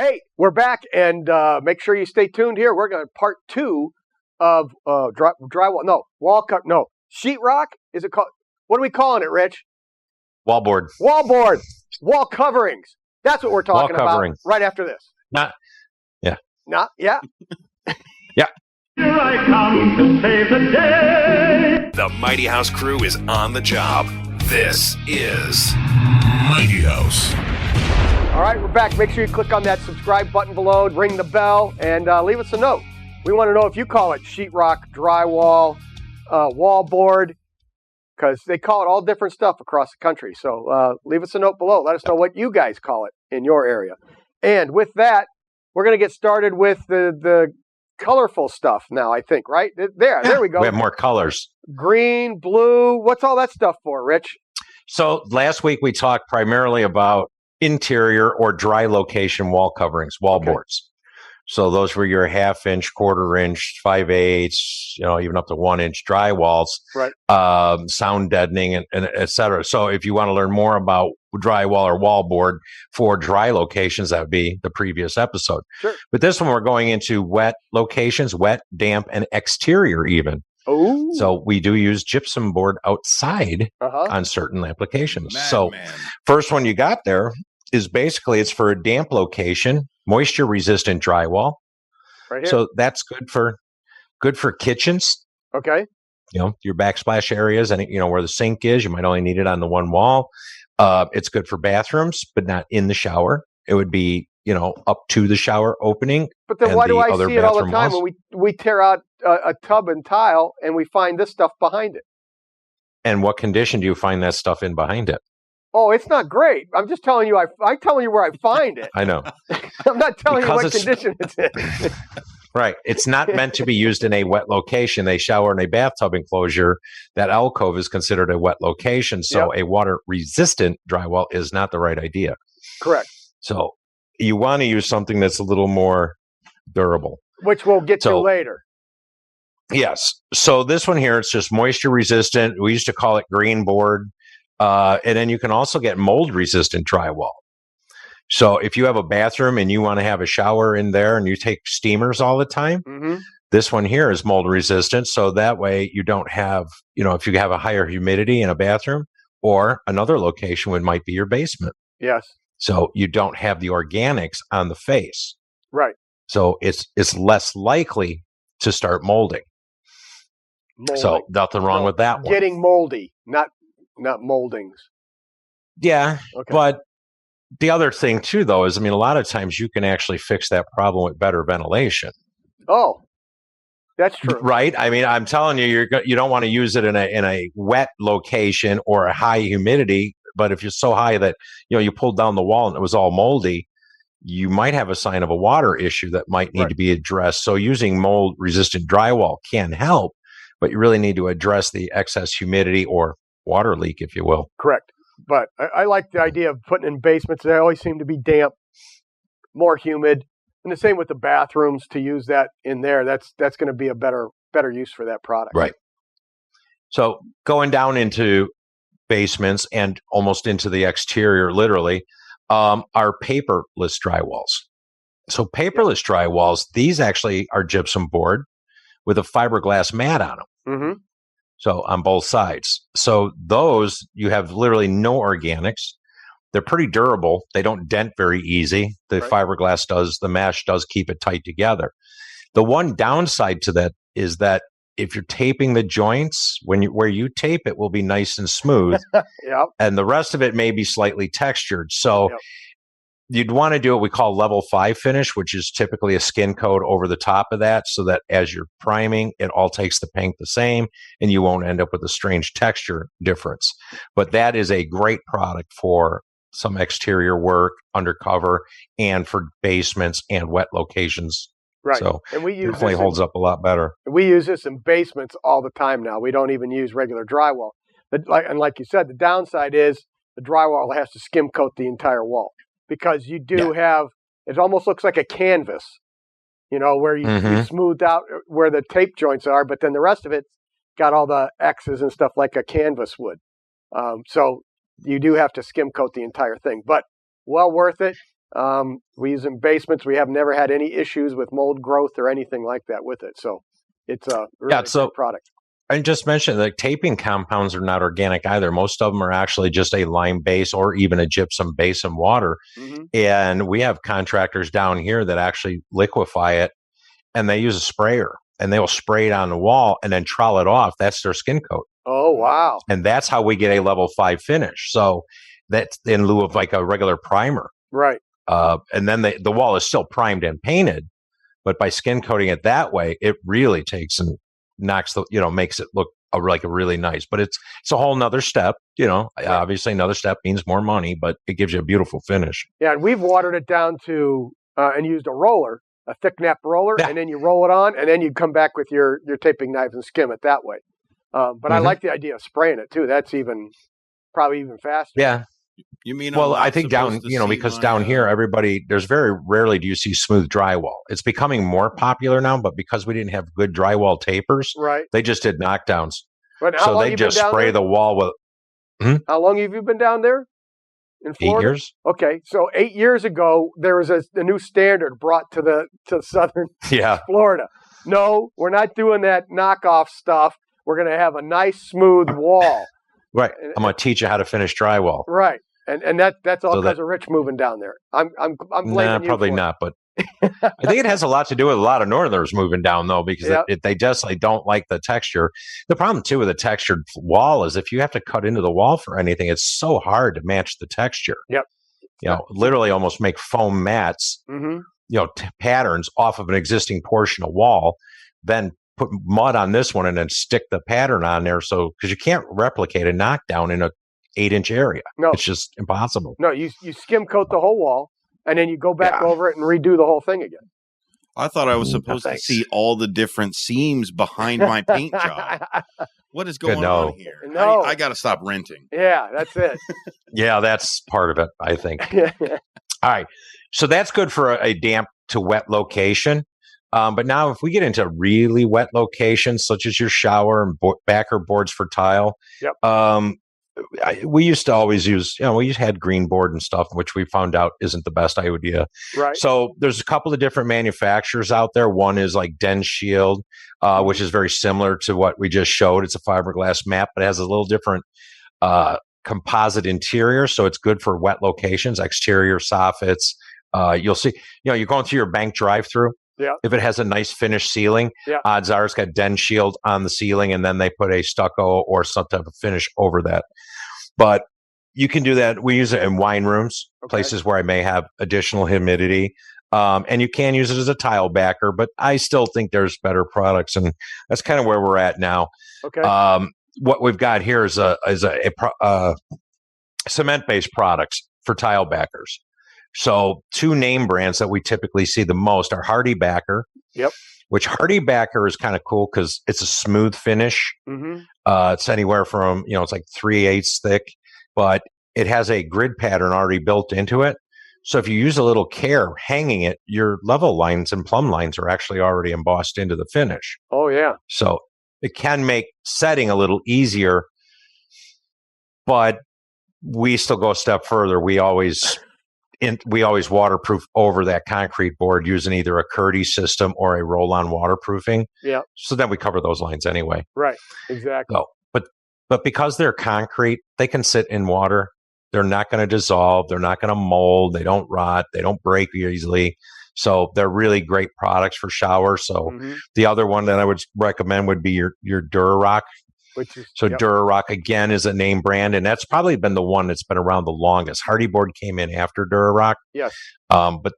Hey, we're back, and make sure you stay tuned here. We're going to part 2 of drywall. No, sheetrock. Is it called? What are we calling it, Rich? Wallboard. Wall coverings. That's what we're talking about right after this. Yeah. Yeah. Yeah. Here I come to save the day. The Mighty House crew is on the job. This is Mighty House. All right, we're back. Make sure you click on that subscribe button below, ring the bell, and leave us a note. We want to know if you call it sheetrock, drywall, wallboard, because they call it all different stuff across the country. So leave us a note below. Let us know what you guys call it in your area. And with that, we're going to get started with the colorful stuff now, I think, right? There we go. We have more colors. Green, blue. What's all that stuff for, Rich? So last week we talked primarily about interior or dry location wall coverings, wallboards. Okay. So those were your 1/2 inch, 1/4 inch, 5/8, even up to 1 inch drywalls, right? Sound deadening and et cetera. So if you want to learn more about drywall or wallboard for dry locations, that would be the previous episode. Sure. But this one, we're going into wet locations, wet, damp, and exterior even. Oh. So we do use gypsum board outside on certain applications. Man. First one you got there is basically it's for a damp location, moisture resistant drywall. Right here. So that's good for kitchens. Okay. Your backsplash areas and where the sink is, you might only need it on the one wall. It's good for bathrooms, but not in the shower. It would be, up to the shower opening. But then why do I see it all the time when we tear out a tub and tile and we find this stuff behind it? And what condition do you find that stuff in behind it? Oh, it's not great. I'm just telling you. I'm telling you where I find it. I know. I'm not telling you what condition it's in. Right. It's not meant to be used in a wet location. A shower and a bathtub enclosure, that alcove is considered a wet location. So a water-resistant drywall is not the right idea. Correct. So you want to use something that's a little more durable. Which we'll get to later. Yes. So this one here, it's just moisture-resistant. We used to call it green board. And then you can also get mold-resistant drywall. So if you have a bathroom and you want to have a shower in there and you take steamers all the time, this one here is mold-resistant. So that way you don't have, if you have a higher humidity in a bathroom, or another location might be your basement. Yes. So you don't have the organics on the face. Right. So it's less likely to start molding. So nothing wrong with that one. Getting moldy, not moldings. Yeah, okay. But the other thing too, though, is a lot of times you can actually fix that problem with better ventilation. Oh, that's true, right? I'm telling you, you don't want to use it in a wet location or a high humidity. But if you're so high that you pulled down the wall and it was all moldy, you might have a sign of a water issue that might need to be addressed. So using mold-resistant drywall can help, but you really need to address the excess humidity or water leak, if you will. Correct. But I like the idea of putting in basements. They always seem to be damp, more humid. And the same with the bathrooms, to use that in there. That's going to be a better use for that product. Right. So going down into basements and almost into the exterior, literally, are paperless drywalls. So paperless drywalls, these actually are gypsum board with a fiberglass mat on them. Mm-hmm. So on both sides. So those, you have literally no organics. They're pretty durable. They don't dent very easy. The fiberglass does, the mesh does keep it tight together. The one downside to that is that if you're taping the joints, where you tape it will be nice and smooth. Yep. And the rest of it may be slightly textured. So you'd want to do what we call level 5 finish, which is typically a skin coat over the top of that, so that as you're priming, it all takes the paint the same and you won't end up with a strange texture difference. But that is a great product for some exterior work, undercover, and for basements and wet locations. Right. So and we use it definitely holds up a lot better. We use this in basements all the time now. We don't even use regular drywall. But like you said, the downside is the drywall has to skim coat the entire wall, because you do have, it almost looks like a canvas, where you smoothed out where the tape joints are, but then the rest of it got all the X's and stuff like a canvas would. So you do have to skim coat the entire thing, but well worth it. We use it in basements. We have never had any issues with mold growth or anything like that with it. So it's a really good product. I just mentioned that taping compounds are not organic either. Most of them are actually just a lime base or even a gypsum base and water. Mm-hmm. And we have contractors down here that actually liquefy it, and they use a sprayer, and they will spray it on the wall and then trowel it off. That's their skin coat. Oh, wow. And that's how we get a level 5 finish. So that's in lieu of like a regular primer. Right. And then the wall is still primed and painted, but by skin coating it that way, it really takes and knocks makes it look like a really nice. But it's a whole nother step. Right. Obviously another step means more money, but it gives you a beautiful finish. Yeah, and we've watered it down to and used a roller, a thick nap roller, and then you roll it on, and then you come back with your taping knife and skim it that way. But I like the idea of spraying it too. That's probably even faster. Yeah. You mean? Well, I think down, because down here, there's very rarely do you see smooth drywall. It's becoming more popular now, but because we didn't have good drywall tapers, right, they just did knockdowns. But so they just spray the wall with. How long have you been down there in Florida? 8 years. Okay, so 8 years ago, there was a new standard brought to southern Florida. No, we're not doing that knockoff stuff. We're going to have a nice smooth wall. Right. I'm going to teach you how to finish drywall. Right. And that's all because of Rich moving down there. I'm blaming you probably for not, but I think it has a lot to do with a lot of Northerners moving down though, because they just don't like the texture. The problem too with a textured wall is if you have to cut into the wall for anything, it's so hard to match the texture. Yep. Literally almost make foam mats, patterns off of an existing portion of wall, then put mud on this one and then stick the pattern on there. So, because you can't replicate a knockdown in a 8-inch area. No, it's just impossible. No, you skim coat the whole wall and then you go back over it and redo the whole thing again. I thought I was supposed to see all the different seams behind my paint job. What is going on here? No. I got to stop renting. Yeah, that's it. Yeah, that's part of it, I think. All right. So that's good for a damp to wet location. But now if we get into really wet locations, such as your shower and backer boards for tile, we used to always use, we had green board and stuff, which we found out isn't the best idea. Right. So there's a couple of different manufacturers out there. One is like Den Shield, which is very similar to what we just showed. It's a fiberglass mat, but it has a little different composite interior. So it's good for wet locations, exterior soffits. You'll see, you're going through your bank drive-through. Yeah. If it has a nice finished ceiling, odds are it's got Den Shield on the ceiling, and then they put a stucco or some type of finish over that. But you can do that. We use it in wine rooms, places where I may have additional humidity. And you can use it as a tile backer, but I still think there's better products, and that's kind of where we're at now. Okay. What we've got here is a cement-based products for tile backers. So 2 name brands that we typically see the most are Hardy Backer. Yep. Which Hardy Backer is kind of cool because it's a smooth finish. Mm-hmm. It's anywhere from, it's like 3/8 thick, but it has a grid pattern already built into it. So if you use a little care hanging it, your level lines and plumb lines are actually already embossed into the finish. Oh, yeah. So it can make setting a little easier, but we still go a step further. We always waterproof over that concrete board using either a Curdy system or a roll-on waterproofing. Yeah. So then we cover those lines anyway. Right. Exactly. So, but because they're concrete, they can sit in water. They're not going to dissolve. They're not going to mold. They don't rot. They don't break easily. So they're really great products for showers. So the other one that I would recommend would be your Dura Rock. Dura Rock, again, is a name brand, and that's probably been the one that's been around the longest. Hardy Board came in after Dura Rock. Yes. But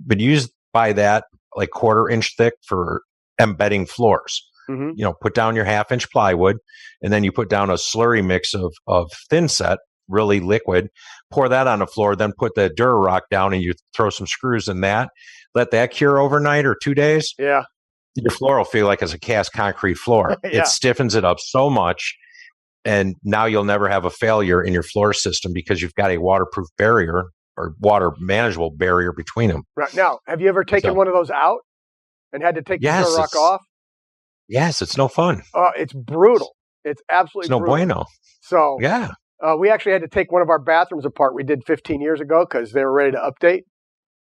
used by that, like 1/4 inch thick for embedding floors. Mm-hmm. Put down your 1/2 inch plywood, and then you put down a slurry mix of thin set, really liquid, pour that on the floor, then put the Dura Rock down, and you throw some screws in that. Let that cure overnight or 2 days. Yeah. Your floor will feel like it's a cast concrete floor. It stiffens it up so much, and now you'll never have a failure in your floor system because you've got a waterproof barrier or water manageable barrier between them. Right. Now, have you ever taken one of those out and had to take the Dura Rock off? Yes, it's no fun. It's brutal. It's absolutely no brutal. bueno. So yeah. We actually had to take one of our bathrooms apart. We did 15 years ago because they were ready to update.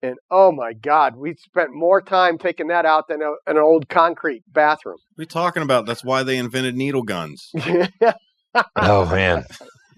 And oh my God, we spent more time taking that out than an old concrete bathroom. What are you talking about? That's why they invented needle guns. Oh man.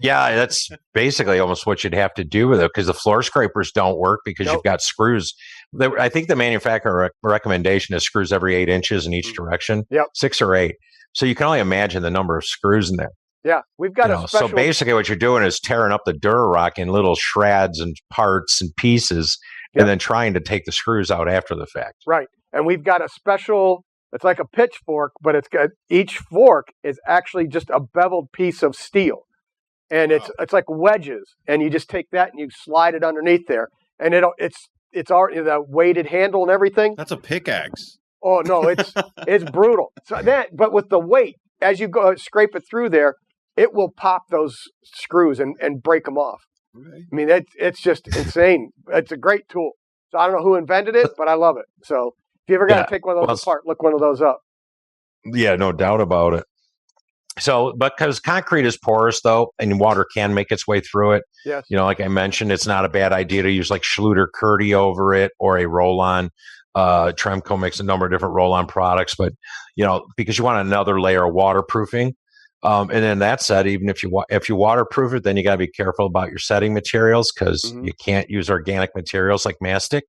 Yeah, that's basically almost what you'd have to do with it, because the floor scrapers don't work because you've got screws. I think the manufacturer recommendation is screws every 8 inches in each direction. Yep. 6 or 8. So you can only imagine the number of screws in there. Yeah, we've got a special. So basically what you're doing is tearing up the Dura Rock in little shreds and parts and pieces, and then trying to take the screws out after the fact. Right. And we've got a special, it's like a pitchfork, but it's got, each fork is actually just a beveled piece of steel. And it's like wedges, and you just take that and you slide it underneath there, and it's already the weighted handle and everything. That's a pickaxe. Oh no, it's brutal. So but with the weight, as you go scrape it through there, it will pop those screws and break them off. Okay. I mean, it's just insane. It's a great tool. So I don't know who invented it, but I love it. So if you ever got to take one of those apart, look one of those up. Yeah, no doubt about it. So, because concrete is porous, though, and water can make its way through it. Yes. Like I mentioned, it's not a bad idea to use like Schluter-Curdy over it or a roll-on. Tremco makes a number of different roll-on products, but, because you want another layer of waterproofing. And then that said, even if you waterproof it, then you got to be careful about your setting materials, because you can't use organic materials like mastic.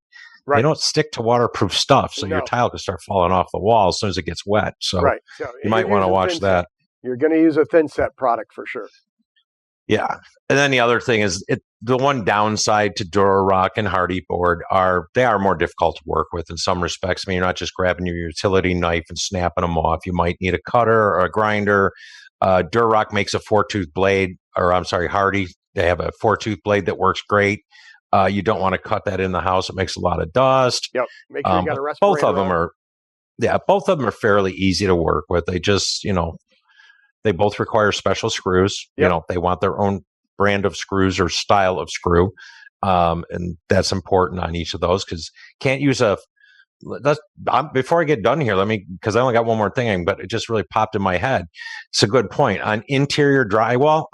Right. They don't stick to waterproof stuff, so your tile can start falling off the wall as soon as it gets wet. So, so you might want to watch that. You're going to use a thin set product for sure. Yeah. And then the other thing is the one downside to Dura Rock and Hardy board they are more difficult to work with in some respects. I mean, you're not just grabbing your utility knife and snapping them off. You might need a cutter or a grinder. Dura Rock makes a 4-tooth blade, or I'm sorry, Hardy. They have a 4-tooth blade that works great. You don't want to cut that in the house. It makes a lot of dust. Yep. Make sure you got a respirator. Both of them are fairly easy to work with. They just, they both require special screws. Yep. They want their own brand of screws or style of screw. And that's important on each of those, because can't use before I get done here, because I only got one more thing, but it just really popped in my head. It's a good point. On interior drywall,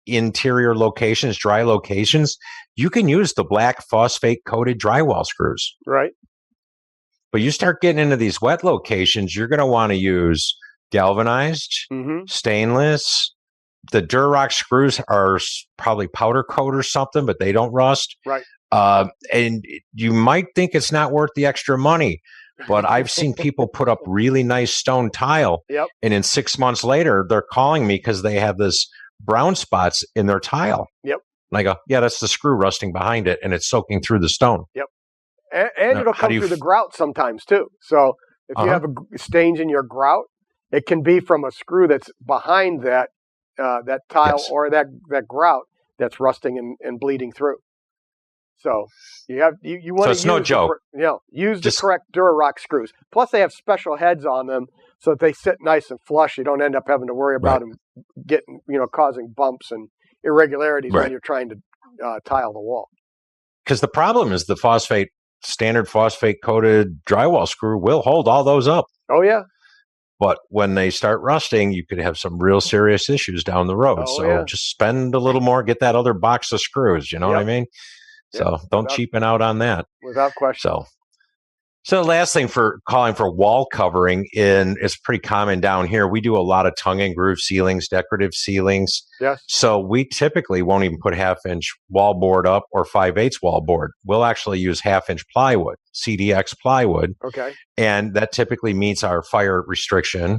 interior locations, dry locations, you can use the black phosphate coated drywall screws. Right. But you start getting into these wet locations, you're going to want to use galvanized, stainless. The Dura Rock screws are probably powder coat or something, but they don't rust. Right. And you might think it's not worth the extra money, but I've seen people put up really nice stone tile. Yep. And then 6 months later, they're calling me because they have this brown spots in their tile. Yep. And I go, yeah, that's the screw rusting behind it, and it's soaking through the stone. Yep. And it'll come through the grout sometimes too. So if you have stains in your grout, it can be from a screw that's behind that tile or that grout that's rusting and bleeding through. So you want to use no joke. Use the correct Dura Rock screws. Plus, they have special heads on them so that they sit nice and flush. You don't end up having to worry about them getting causing bumps and irregularities when you're trying to tile the wall. Because the problem is the standard phosphate coated drywall screw will hold all those up. Oh yeah. But when they start rusting, you could have some real serious issues down the road. Just spend a little more, get that other box of screws. You know what I mean? So don't cheapen out on that. Without question. So the last thing for calling for wall covering, it's pretty common down here. We do a lot of tongue and groove ceilings, decorative ceilings. Yes. So we typically won't even put 1/2-inch wall board up or 5/8 wall board. We'll actually use 1/2-inch plywood, CDX plywood. Okay. And that typically meets our fire restriction,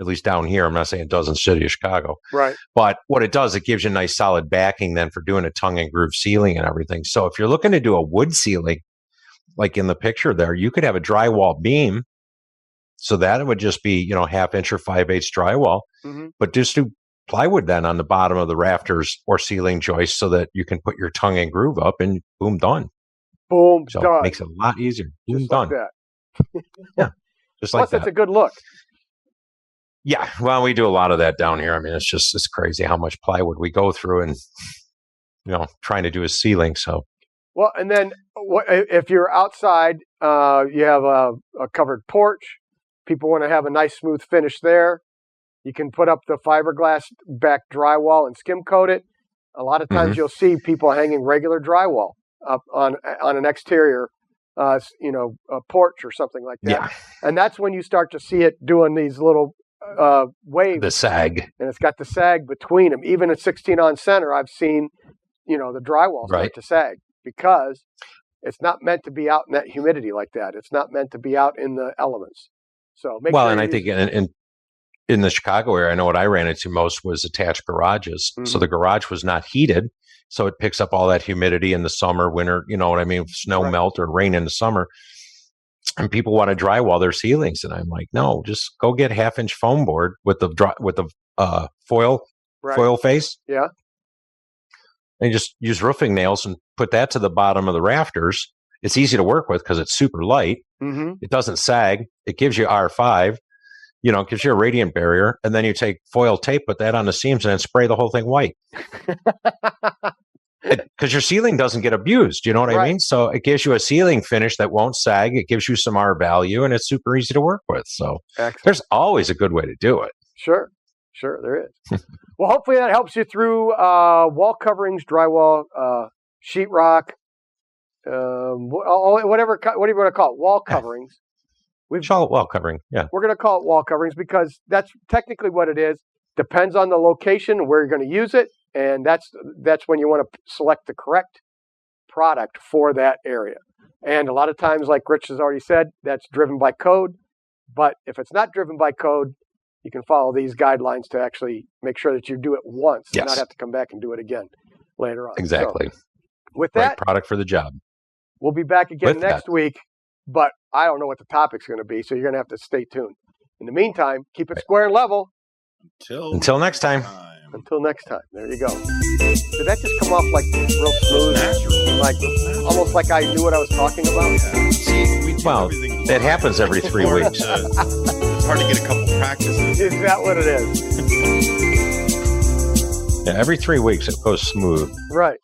at least down here. I'm not saying it does in the city of Chicago. Right. But what it does, it gives you a nice solid backing then for doing a tongue and groove ceiling and everything. So if you're looking to do a wood ceiling, like in the picture there, you could have a drywall beam. So that would just be, 1/2-inch or 5/8 drywall. But just do plywood then on the bottom of the rafters or ceiling joists so that you can put your tongue and groove up and boom, done. Boom, so done. It makes it a lot easier. Boom, just done. Like that. Yeah. Just like Plus, that. it's a good look. Yeah. Well, we do a lot of that down here. I mean, it's crazy how much plywood we go through and, trying to do a ceiling. So. Well, and then if you're outside, you have a covered porch. People want to have a nice smooth finish there. You can put up the fiberglass back drywall and skim coat it. A lot of times you'll see people hanging regular drywall up on an exterior a porch or something like that. Yeah. And that's when you start to see it doing these little waves. The sag. And it's got the sag between them. Even at 16 on center, I've seen, the drywall start to sag because it's not meant to be out in that humidity like that. It's not meant to be out in the elements. So I think in the Chicago area, I know what I ran into most was attached garages. Mm-hmm. So the garage was not heated. So it picks up all that humidity in the summer, winter, you know what I mean? Snow melt or rain in the summer. And people want to drywall their ceilings. And I'm like, no, just go get 1/2-inch foam board with the foil face. Yeah. And just use roofing nails and put that to the bottom of the rafters. It's easy to work with because it's super light. Mm-hmm. It doesn't sag. It gives you R5. It gives you a radiant barrier. And then you take foil tape, put that on the seams, and then spray the whole thing white. Because your ceiling doesn't get abused. You know what I mean? So it gives you a ceiling finish that won't sag. It gives you some R value, and it's super easy to work with. So There's always a good way to do it. Sure, there is. Well, hopefully that helps you through wall coverings, drywall, sheetrock, whatever. What do you want to call it? Wall coverings. We've call it wall covering. Yeah, we're going to call it wall coverings because that's technically what it is. Depends on the location where you're going to use it, and that's when you want to select the correct product for that area. And a lot of times, like Rich has already said, that's driven by code. But if it's not driven by code, you can follow these guidelines to actually make sure that you do it once and not have to come back and do it again later on. Exactly. So, with that, right product for the job. We'll be back again next week, but I don't know what the topic's going to be, so you're going to have to stay tuned. In the meantime, keep it square and level. Until next time. Until next time. There you go. Did that just come off like real smooth? Natural. Like almost like I knew what I was talking about? Yeah. See, that happens every 3 weeks. It's hard to get a couple practices. Is that what it is? Yeah, every 3 weeks it goes smooth. Right.